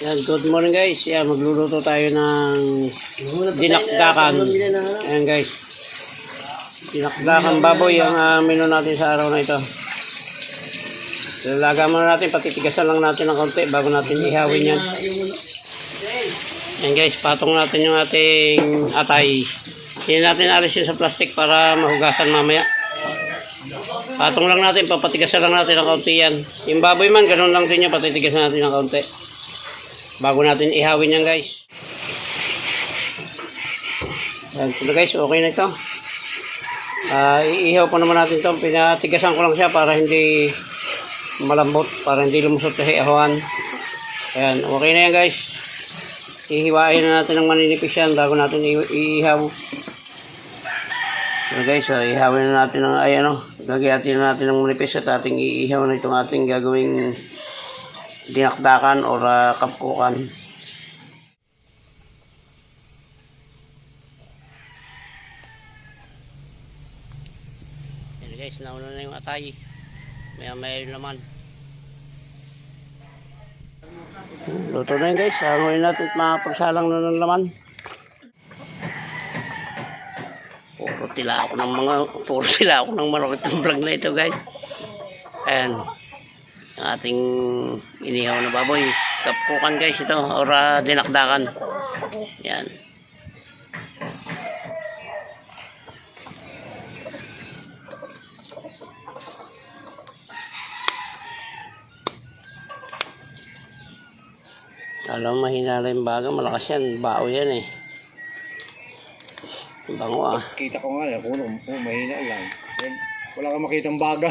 Yan, good morning guys. Yan, magluluto tayo ng dinakdakan. Ayan guys. Dinakdakan baboy ang menu natin sa araw na ito. Lalaga muna natin, patitigasan lang natin ng konti bago natin ihawin yan. Ayan guys, patong natin yung ating atay. Hindi natin alis yun sa plastic para mahugasan mamaya. Patong lang natin, papatigasan lang natin ng konti yan. Yung baboy man, ganun lang din yan, patitigasan natin ng konti bago natin ihawin yan guys. Yan, ito guys, okay na ito. Iihaw pa naman natin ito. Pinatigasan ko lang siya para hindi malambot, para hindi lumusot sa ihawan. Ayan, okay na yan guys. Ihiwain na natin ng maninipis yan bago natin iihaw. So guys, ihawin na natin ng gagayatin na natin ng manipis at ating iihaw na itong ating gagawing dinakdakan o kapkukan. Yan guys, nauna na yung atay. Maya yung laman. Luto na yun guys. Hanguin natin at mapagsalang na ng laman. Puro sila ako ng manok itong vlog na ito guys. Ayan. Ating inihaw na baboy. Kapkukan guys ito. Or dinakdakan. Yan. Alam, mahina lang yung baga. Malakas yan. Bao yan eh. Bango ah. Kita ko nga, mahina lang. Wala kang makitang baga.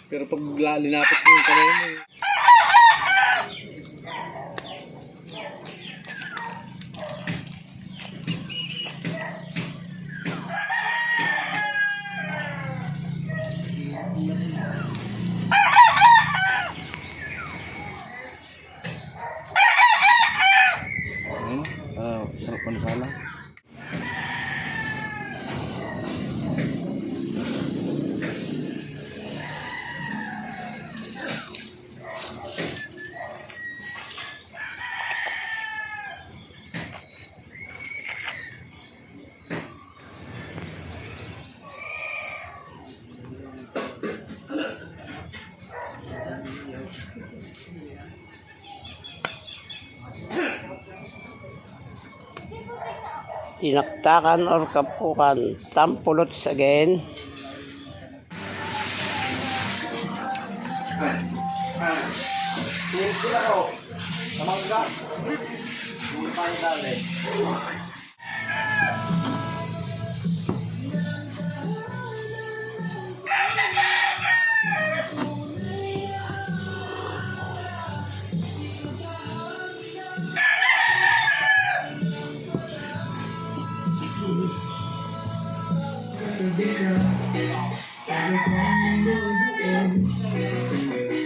Pero pag linapit mo yung kanina mo. Sarap panisala. Dinakdakan or kapkukan. Tampulots again.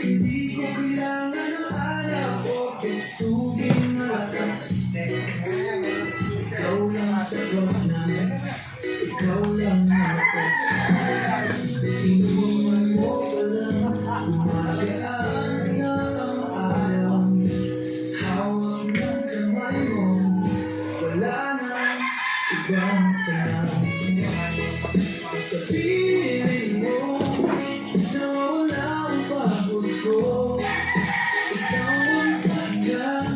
Hindi ko kailangan ng alak o tugtugin malakas. Ikaw lang sagot na, ikaw lang malakas. Tinuman mo pa lang, gumagaan na ang araw. Hawak ng kamay mo, wala nang ibang tanong. Sa piling mo, nawala ang pagod ko. Ikaw ang taga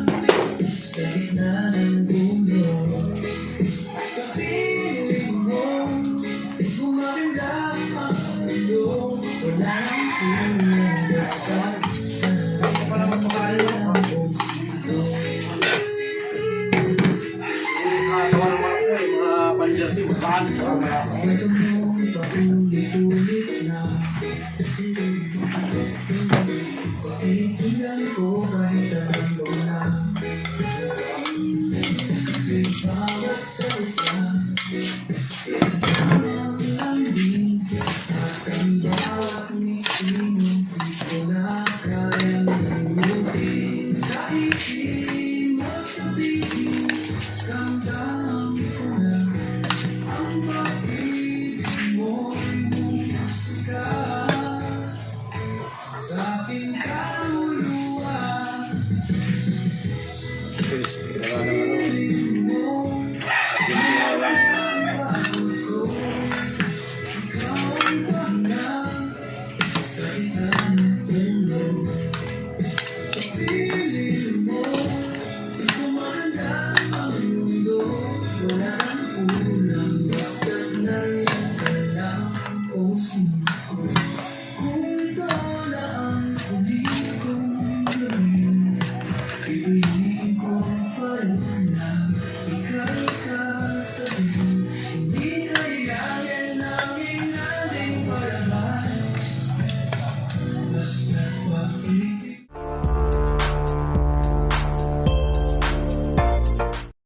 sa gitna ng mundo. Sa piling mo, gumaganda ang mundo. Wala nang kulang basta ang puso. Mga panjer di saan sa mga Paulit-ulit na pakikilan ko kahit alam ko na. Kasi bawat salita